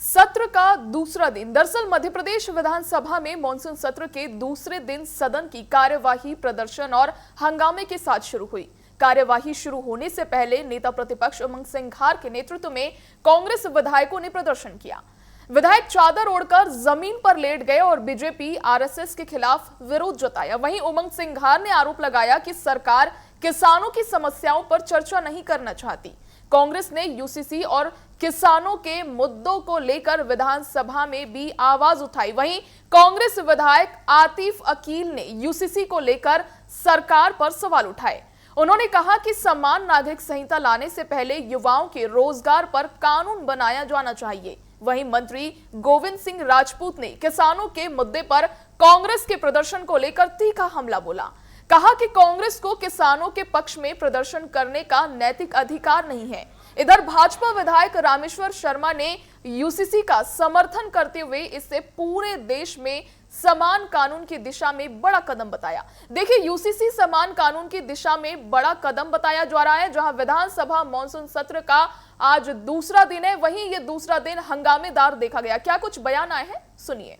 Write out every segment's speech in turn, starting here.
सत्र का दूसरा दिन। दरअसल मध्य प्रदेश विधानसभा में मानसून सत्र के दूसरे दिन सदन की कार्यवाही प्रदर्शन और हंगामे के साथ शुरू हुई। कार्यवाही शुरू होने से पहले नेता प्रतिपक्ष उमंग सिंघार के नेतृत्व में कांग्रेस विधायकों ने प्रदर्शन किया। विधायक चादर ओढ़कर जमीन पर लेट गए और बीजेपी आरएसएस के खिलाफ विरोध जताया। वहीं उमंग सिंघार ने आरोप लगाया कि सरकार किसानों की समस्याओं पर चर्चा नहीं करना चाहती। कांग्रेस ने यूसीसी और किसानों के मुद्दों को लेकर विधानसभा में भी आवाज उठाई। वहीं कांग्रेस विधायक आतिफ अकील ने यूसीसी को लेकर सरकार पर सवाल उठाए। उन्होंने कहा कि समान नागरिक संहिता लाने से पहले युवाओं के रोजगार पर कानून बनाया जाना चाहिए। वहीं मंत्री गोविंद सिंह राजपूत ने किसानों के मुद्दे पर कांग्रेस के प्रदर्शन को लेकर तीखा हमला बोला। कहा कि कांग्रेस को किसानों के पक्ष में प्रदर्शन करने का नैतिक अधिकार नहीं है। इधर भाजपा विधायक रामेश्वर शर्मा ने यूसीसी का समर्थन करते हुए इसे पूरे देश में समान कानून की दिशा में बड़ा कदम बताया। देखिए, यूसीसी समान कानून की दिशा में बड़ा कदम बताया जा रहा है। जहां विधानसभा मानसून सत्र का आज दूसरा दिन है, वहीं ये दूसरा दिन हंगामेदार देखा गया। क्या कुछ बयान आए हैं, सुनिए।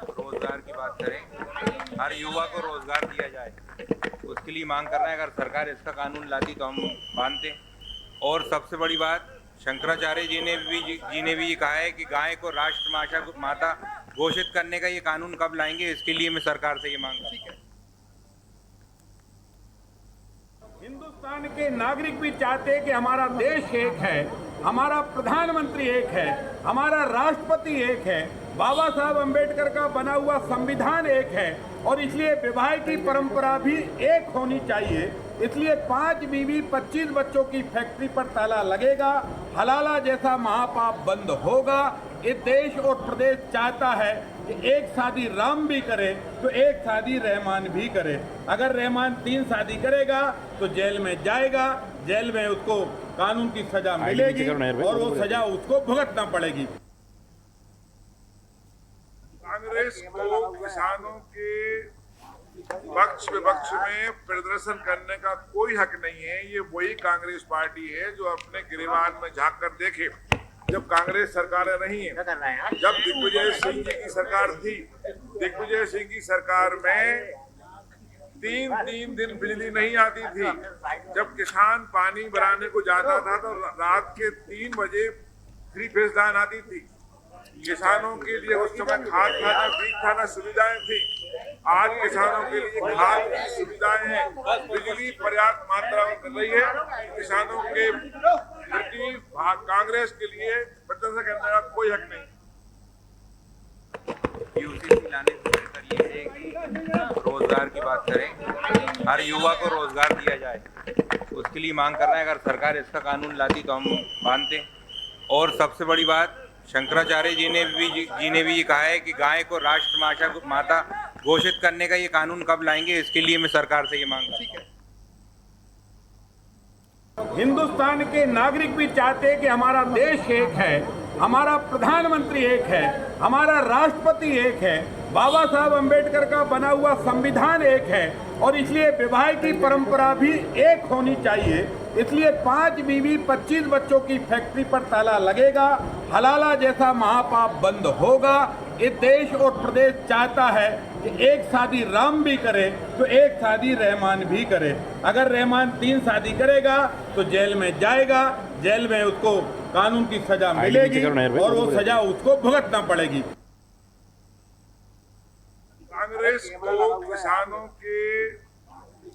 रोजगार की बात करें, हर युवा को रोजगार दिया जाए, उसके लिए मांग कर रहे हैं। अगर सरकार इसका कानून लाती तो हम मानते। और सबसे बड़ी बात, शंकराचार्य जी ने भी ये कहा है कि गाय को राष्ट्र माता घोषित करने का ये कानून कब लाएंगे, इसके लिए मैं सरकार से ये मांग करता हूं। हिंदुस्तान के नागरिक भी चाहते हैं कि हमारा देश एक है, हमारा प्रधानमंत्री एक है, हमारा राष्ट्रपति एक है, बाबा साहब अंबेडकर का बना हुआ संविधान एक है और इसलिए विवाह की परंपरा भी एक होनी चाहिए। इसलिए 5 बीवी 25 बच्चों की फैक्ट्री पर ताला लगेगा, हलाला जैसा महापाप बंद होगा। ये देश और प्रदेश चाहता है कि एक शादी राम भी करे तो एक शादी रहमान भी करे। अगर रहमान 3 शादी करेगा तो जेल में जाएगा, जेल में उसको कानून की सजा मिलेगी और वो सजा उसको भुगतना पड़ेगी। कांग्रेस को किसानों के पक्ष विपक्ष में प्रदर्शन करने का कोई हक नहीं है। ये वही कांग्रेस पार्टी है जो अपने गिरेबान में झांक कर देखे। जब कांग्रेस सरकार नहीं है, जब दिग्विजय सिंह जी की सरकार थी, दिग्विजय सिंह की सरकार में 3 दिन बिजली नहीं आती थी। जब किसान पानी भराने को जाता था तो रात के 3 बजे 3 फेज लाइन आती थी। किसानों के लिए उस समय खाद खाना, बीज खाना सुविधाएं थी। आज किसानों के लिए खाद की सुविधाएं हैं, बिजली पर्याप्त मात्रा में मिल रही है। किसानों के प्रति कांग्रेस के लिए प्रदर्शन करने का कोई हक नहीं। यूसीसी लाने से बेहतर ये है कि रोजगार की बात करें, हर युवा को रोजगार दिया जाए, उसके लिए मांग कर रहे हैं। अगर सरकार इसका कानून लाती तो हम मानते। और सबसे बड़ी बात, शंकराचार्य जी ने भी ये कहा है कि गाय को राष्ट्र माता घोषित करने का ये कानून कब लाएंगे, इसके लिए मैं सरकार से ये मांग करता हूं। हिंदुस्तान के नागरिक भी चाहते हैं कि हमारा देश एक है, हमारा प्रधानमंत्री एक है, हमारा राष्ट्रपति एक है, बाबा साहब अंबेडकर का बना हुआ संविधान एक है और इसलिए विवाह की परंपरा भी एक होनी चाहिए। इसलिए 5 बीवी 25 बच्चों की फैक्ट्री पर ताला लगेगा, हलाला जैसा महापाप बंद होगा। ये देश और प्रदेश चाहता है कि एक शादी राम भी करे तो एक शादी रहमान भी करे। अगर रहमान 3 शादी करेगा तो जेल में जाएगा, जेल में उसको कानून की सजा मिलेगी और वो सजा उसको भुगतना पड़ेगी। कांग्रेस को किसानों के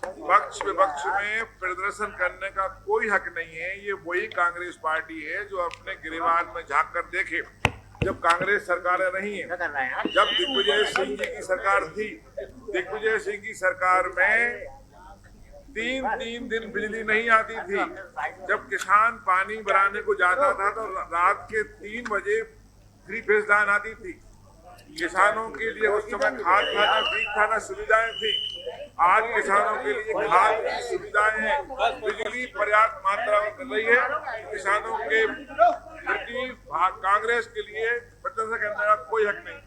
पक्ष विपक्ष में प्रदर्शन करने का कोई हक नहीं है। ये वही कांग्रेस पार्टी है जो अपने गिरेबान में झांक कर देखे। जब कांग्रेस सरकार नहीं है, जब दिग्विजय सिंह जी की सरकार थी, दिग्विजय सिंह की सरकार में 3 दिन बिजली नहीं आती थी। जब किसान पानी भराने को जाता था तो रात के 3 बजे 3 फेज लाइन आती थी। किसानों के लिए उस समय खाद खाना, बीज खाना सुविधाएं थी। आज किसानों के लिए खाद की सुविधाएं हैं, बिजली पर्याप्त मात्रा में मिल रही है। किसानों के प्रति कांग्रेस के लिए प्रदर्शन करने का कोई हक नहीं।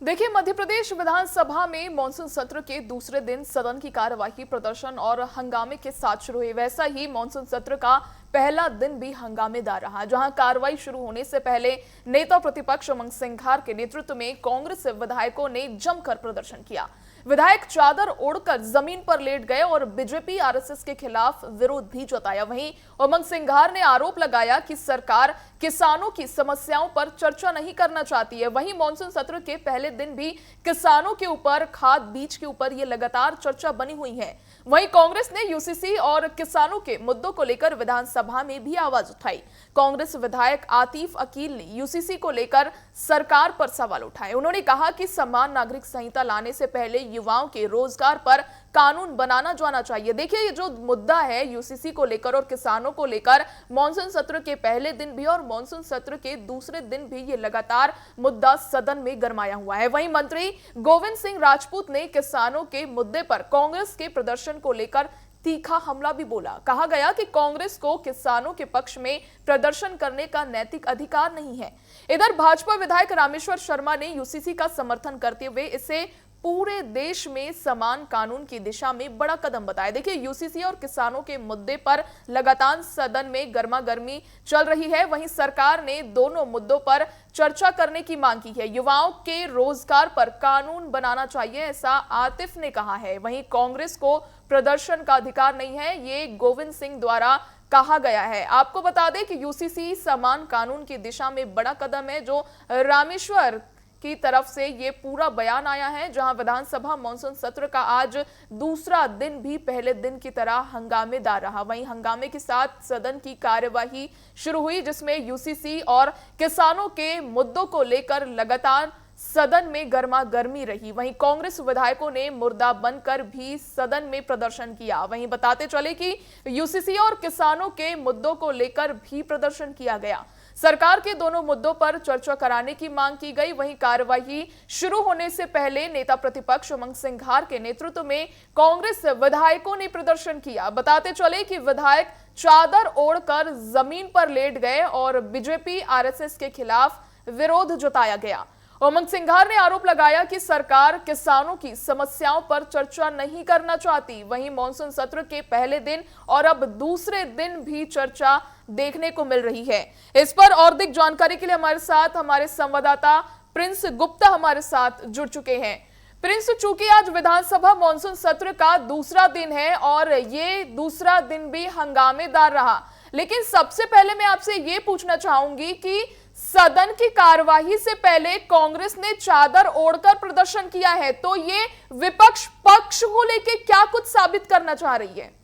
देखिए, मध्य प्रदेश विधानसभा में मॉनसून सत्र के दूसरे दिन सदन की कार्यवाही प्रदर्शन और हंगामे के साथ शुरू हुई। वैसा ही मॉनसून सत्र का पहला दिन भी हंगामेदार रहा, जहां कार्रवाई शुरू होने से पहले नेता प्रतिपक्ष उमंग सिंघार के नेतृत्व में कांग्रेस विधायकों ने जमकर प्रदर्शन किया। विधायक चादर ओढ़कर जमीन पर लेट गए और बीजेपी आरएसएस के खिलाफ विरोध भी जताया। वहीं उमंग सिंघार ने आरोप लगाया कि सरकार किसानों की समस्याओं पर चर्चा नहीं करना चाहती है। वहीं मॉनसून सत्र के पहले दिन भी किसानों के ऊपर, खाद बीज के ऊपर ये लगातार चर्चा बनी हुई है। वहीं कांग्रेस ने यूसीसी और किसानों के मुद्दों को लेकर विधानसभा में भी आवाज उठाई। कांग्रेस विधायक आतिफ अकील ने यूसीसी को लेकर सरकार पर सवाल उठाए। उन्होंने कहा कि समान नागरिक संहिता लाने से पहले युवाओं के रोजगार पर कानून बनाना जाना चाहिए। देखिए, ये जो मुद्दा है यूसीसी को लेकर और किसानों को लेकर, मॉनसून सत्र के पहले दिन भी और मॉनसून सत्र के दूसरे दिन भी ये लगातार मुद्दा सदन में गरमाया हुआ है। वहीं मंत्री गोविंद सिंह राजपूत ने किसानों के मुद्दे पर कांग्रेस के प्रदर्शन को लेकर तीखा हमला भी बोला। कहा गया कि कांग्रेस को किसानों के पक्ष में प्रदर्शन करने का नैतिक अधिकार नहीं है। इधर भाजपा विधायक रामेश्वर शर्मा ने यूसीसी का समर्थन करते हुए इसे पूरे देश में समान कानून की दिशा में बड़ा कदम बताया। देखिए, यूसीसी और किसानों के मुद्दे पर लगातार सदन में गर्मागर्मी चल रही है। वहीं सरकार ने दोनों मुद्दों पर चर्चा करने की मांग की है। युवाओं के रोजगार पर कानून बनाना चाहिए, ऐसा आतिफ ने कहा है। वहीं कांग्रेस को प्रदर्शन का अधिकार नहीं है, ये गोविंद सिंह द्वारा कहा गया है। आपको बता दें कि यूसीसी समान कानून की दिशा में बड़ा कदम है, जो रामेश्वर की तरफ से ये पूरा बयान आया है। जहां विधानसभा मॉनसून सत्र का आज दूसरा दिन भी पहले दिन की तरह हंगामेदार रहा। वहीं हंगामे के साथ सदन की कार्यवाही शुरू हुई, जिसमें यूसीसी और किसानों के मुद्दों को लेकर लगातार सदन में गर्मा गर्मी रही। वहीं कांग्रेस विधायकों ने मुर्दा बनकर भी सदन में प्रदर्शन किया। वहीं बताते चले कि यूसीसी और किसानों के मुद्दों को लेकर भी प्रदर्शन किया गया। सरकार के दोनों मुद्दों पर चर्चा कराने की मांग की गई। वहीं कार्यवाही शुरू होने से पहले नेता प्रतिपक्ष उमंग सिंघार के नेतृत्व में कांग्रेस विधायकों ने प्रदर्शन किया। बताते चले कि विधायक चादर ओढ़कर जमीन पर लेट गए और बीजेपी आरएसएस के खिलाफ विरोध जताया गया। उमंग सिंघार ने आरोप लगाया कि सरकार किसानों की समस्याओं पर चर्चा नहीं करना चाहती। वहीं मॉनसून सत्र के पहले दिन और अब दूसरे दिन भी चर्चा देखने को मिल रही है। इस पर और अधिक जानकारी के लिए हमारे साथ हमारे संवाददाता प्रिंस गुप्ता हमारे साथ जुड़ चुके हैं। प्रिंस, चूंकि आज विधानसभा मॉनसून सत्र का दूसरा दिन है और ये दूसरा दिन भी हंगामेदार रहा, लेकिन सबसे पहले मैं आपसे ये पूछना चाहूंगी कि सदन की कार्यवाही से पहले कांग्रेस ने चादर ओढ़कर प्रदर्शन किया है, तो ये विपक्ष पक्ष को लेकर क्या कुछ साबित करना चाह रही है?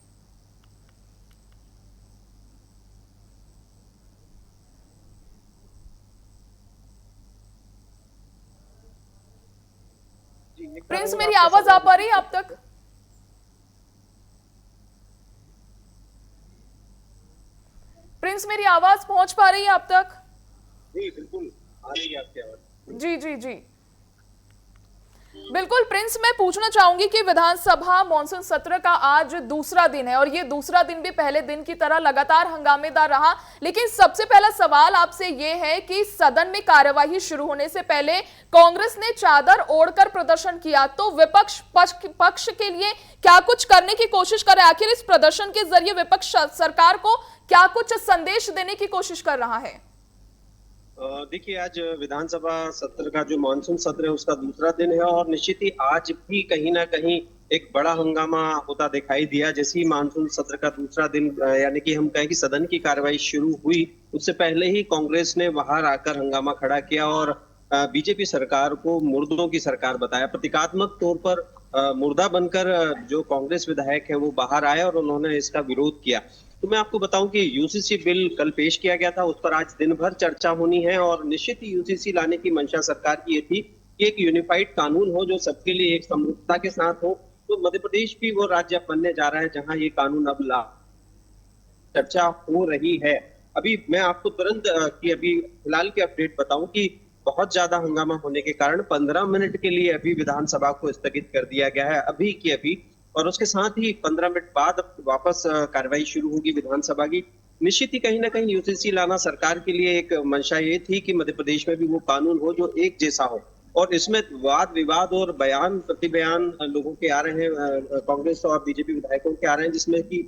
प्रिंस, मेरी आवाज आ पा रही है आप तक? प्रिंस, मेरी आवाज पहुंच पा रही है आप तक? जी बिल्कुल आ रही है आपकी आवाज। जी जी जी बिल्कुल। प्रिंस, मैं पूछना चाहूंगी कि विधानसभा मॉनसून सत्र का आज दूसरा दिन है और ये दूसरा दिन भी पहले दिन की तरह लगातार हंगामेदार रहा, लेकिन सबसे पहला सवाल आपसे ये है कि सदन में कार्यवाही शुरू होने से पहले कांग्रेस ने चादर ओढ़कर प्रदर्शन किया, तो विपक्ष पक्ष के लिए क्या कुछ करने की कोशिश कर रहा है? आखिर इस प्रदर्शन के जरिए विपक्ष सरकार को क्या कुछ संदेश देने की कोशिश कर रहा है? देखिए, आज विधानसभा सत्र का जो मानसून सत्र है उसका दूसरा दिन है और निश्चित ही आज भी कहीं ना कहीं एक बड़ा हंगामा होता दिखाई दिया। जैसे ही मानसून सत्र का दूसरा दिन यानी कि हम कहें कि सदन की कार्यवाही शुरू हुई, उससे पहले ही कांग्रेस ने बाहर आकर हंगामा खड़ा किया और बीजेपी सरकार को मुर्दों की सरकार बताया। प्रतीकात्मक तौर पर मुर्दा बनकर जो कांग्रेस विधायक है वो बाहर आए और उन्होंने इसका विरोध किया। तो मैं आपको बताऊं कि यूसीसी बिल कल पेश किया गया था, उस पर आज दिन भर चर्चा होनी है और निश्चित ही यूसीसी लाने की मंशा सरकार की ये थी कि एक यूनिफाइड कानून हो जो सबके लिए एक समरूपता के साथ हो। तो मध्य प्रदेश भी वो राज्य बनने जा रहा है जहां ये कानून अब चर्चा हो रही है। अभी मैं आपको तुरंत की अभी फिलहाल की अपडेट बताऊं कि बहुत ज्यादा हंगामा होने के कारण 15 मिनट के लिए अभी विधानसभा को स्थगित कर दिया गया है अभी की अभी, और उसके साथ ही 15 मिनट बाद वापस कार्रवाई शुरू होगी विधानसभा की। निश्चित ही कहीं ना कहीं यूसीसी लाना सरकार के लिए एक मंशा ये थी कि मध्य प्रदेश में भी वो कानून हो जो एक जैसा हो। और इसमें वाद विवाद और बयान प्रति बयान लोगों के आ रहे हैं, कांग्रेस और बीजेपी विधायकों के आ रहे हैं, जिसमें कि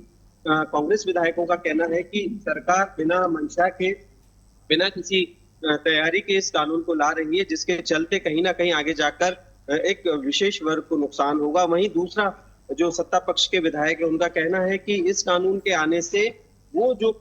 कांग्रेस विधायकों का कहना है कि सरकार बिना मंशा के, बिना किसी तैयारी के इस कानून को ला रही है, जिसके चलते कहीं ना कहीं आगे जाकर एक विशेष वर्ग को नुकसान होगा। वहीं दूसरा जो सत्ता पक्ष के विधायक है, उनका कहना है कि इस कानून के आने से वो जो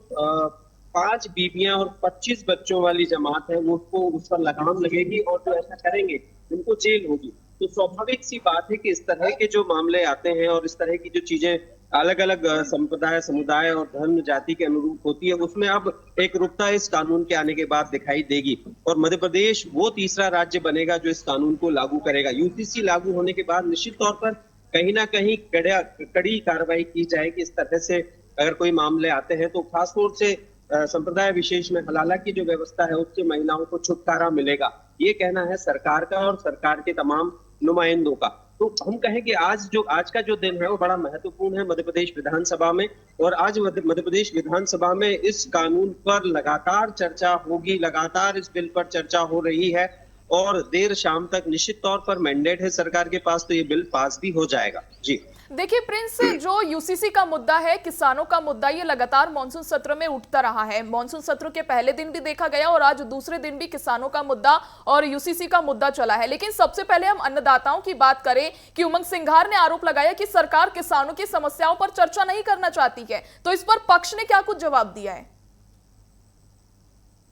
5 बीबियां और 25 बच्चों वाली जमात है, उसको उस पर लगाम लगेगी और जो ऐसा करेंगे उनको जेल होगी। तो स्वाभाविक सी बात है कि इस तरह के जो मामले आते हैं और इस तरह की जो चीजें अलग अलग संप्रदाय, समुदाय और धर्म जाति के अनुरूप होती है, उसमें अब एक रुकता इस कानून के आने के बाद दिखाई देगी। और मध्य प्रदेश वो तीसरा राज्य बनेगा जो इस कानून को लागू करेगा। यूसीसी लागू होने के बाद निश्चित तौर पर कहीं ना कहीं कड़ी कार्रवाई की जाएगी। इस तरह से अगर कोई मामले आते हैं तो खासतौर से संप्रदाय विशेष में हलाला की जो व्यवस्था है उससे महिलाओं को छुटकारा मिलेगा, ये कहना है सरकार का और सरकार के तमाम नुमाइंदों का। तो हम कहें कि आज का जो दिन है वो बड़ा महत्वपूर्ण है मध्य प्रदेश विधानसभा में, और आज मध्य प्रदेश विधानसभा में इस कानून पर लगातार चर्चा होगी, लगातार इस बिल पर चर्चा हो रही है और देर शाम तक निश्चित तौर पर मैंडेट है सरकार के पास, तो ये बिल पास भी हो जाएगा। जी देखिए प्रिंस, जो यूसीसी का मुद्दा है, किसानों का मुद्दा, ये लगातार मॉनसून सत्र में उठता रहा है। मॉनसून सत्र के पहले दिन भी देखा गया और आज दूसरे दिन भी किसानों का मुद्दा और यूसीसी का मुद्दा चला है। लेकिन सबसे पहले हम अन्नदाताओं की बात करें कि उमंग सिंघार ने आरोप लगाया कि सरकार किसानों की समस्याओं पर चर्चा नहीं करना चाहती है, तो इस पर पक्ष ने क्या कुछ जवाब दिया है?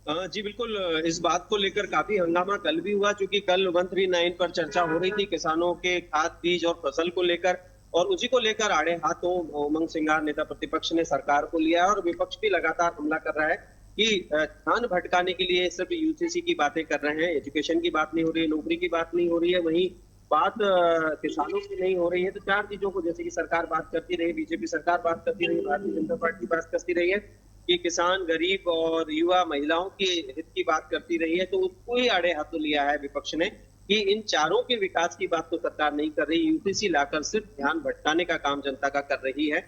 जी बिल्कुल, इस बात को लेकर काफी हंगामा कल भी हुआ, क्योंकि कल 139 पर चर्चा हो रही थी किसानों के खाद बीज और फसल को लेकर, और उसी को लेकर आड़े हाथों उमंग सिंघार नेता प्रतिपक्ष ने सरकार को लिया और विपक्ष भी लगातार हमला कर रहा है कि ध्यान भटकाने के लिए सिर्फ यूसीसी की बातें कर रहे हैं, एजुकेशन की बात नहीं हो रही है, नौकरी की बात नहीं हो रही है, वहीं बात किसानों की नहीं हो रही है। तो 4 चीजों को जैसे कि सरकार बात करती रही, बीजेपी सरकार बात करती रही, भारतीय जनता पार्टी बात करती रही है कि किसान, गरीब और युवा महिलाओं के हित की बात करती रही है, तो उसको ही आड़े हाथों लिया है विपक्ष ने कि इन चारों के विकास की बात तो सरकार नहीं कर रही, यूसीसी लाकर सिर्फ ध्यान भटकाने का काम जनता का कर रही है।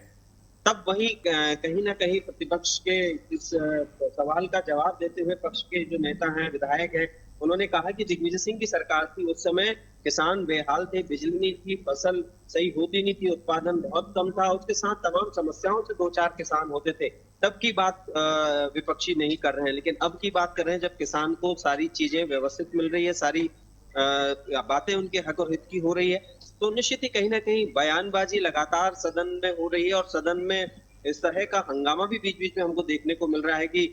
तब वही कहीं ना कहीं प्रतिपक्ष के इस सवाल का जवाब देते हुए पक्ष के जो नेता हैं, विधायक हैं, उन्होंने कहा कि दिग्विजय सिंह की सरकार थी, उस समय किसान बेहाल थे, बिजली नहीं थी, फसल सही होती नहीं थी, उत्पादन बहुत कम था, उसके साथ तमाम समस्याओं से 2-4 किसान होते थे। तब की बात विपक्षी नहीं कर रहे हैं, लेकिन अब की बात कर रहे हैं जब किसान को सारी चीजें व्यवस्थित मिल रही है, सारी बातें उनके हक और हित की हो रही है, तो निश्चित ही कहीं ना कहीं बयानबाजी लगातार सदन में हो रही है और सदन में इस तरह का हंगामा भी बीच बीच में हमको देखने को मिल रहा है कि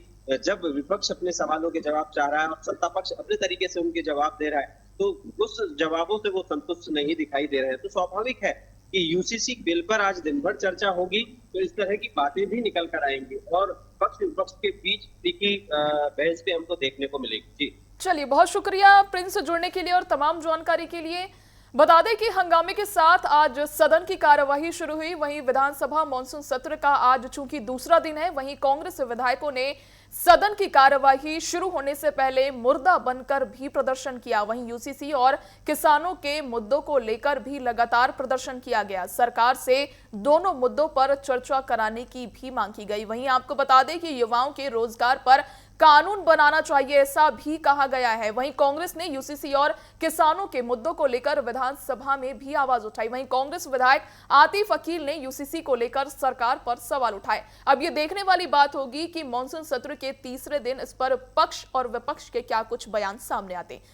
जब विपक्ष अपने सवालों के जवाब चाह रहा है और सत्ता पक्ष अपने तरीके से उनके जवाब दे रहा है, तो उस जवाबों से वो संतुष्ट नहीं दिखाई दे रहे हैं। तो स्वाभाविक है कि यूसीसी बिल पर आज दिन भर चर्चा होगी, तो इस तरह की बातें भी निकल कर आएंगी और पक्ष विपक्ष के बीच की बहस भी हमको देखने को मिलेगी। जी चलिए, बहुत शुक्रिया प्रिंस जुड़ने के लिए और तमाम जानकारी के लिए। बता दें कि हंगामे के साथ आज सदन की कार्यवाही शुरू हुई। वहीं विधानसभा मॉनसून सत्र का आज चूंकि दूसरा दिन है, वहीं कांग्रेस विधायकों ने सदन की कार्यवाही शुरू होने से पहले मुर्दा बनकर भी प्रदर्शन किया। वहीं यूसीसी और किसानों के मुद्दों को लेकर भी लगातार प्रदर्शन किया गया। सरकार से दोनों मुद्दों पर चर्चा कराने की भी मांग की गई। वहीं आपको बता दें कि युवाओं के रोजगार पर कानून बनाना चाहिए, ऐसा भी कहा गया है। वहीं कांग्रेस ने यूसीसी और किसानों के मुद्दों को लेकर विधानसभा में भी आवाज उठाई। वहीं कांग्रेस विधायक आतिफ अकील ने यूसीसी को लेकर सरकार पर सवाल उठाए। अब ये देखने वाली बात होगी कि मॉनसून सत्र के तीसरे दिन इस पर पक्ष और विपक्ष के क्या कुछ बयान सामने आते हैं।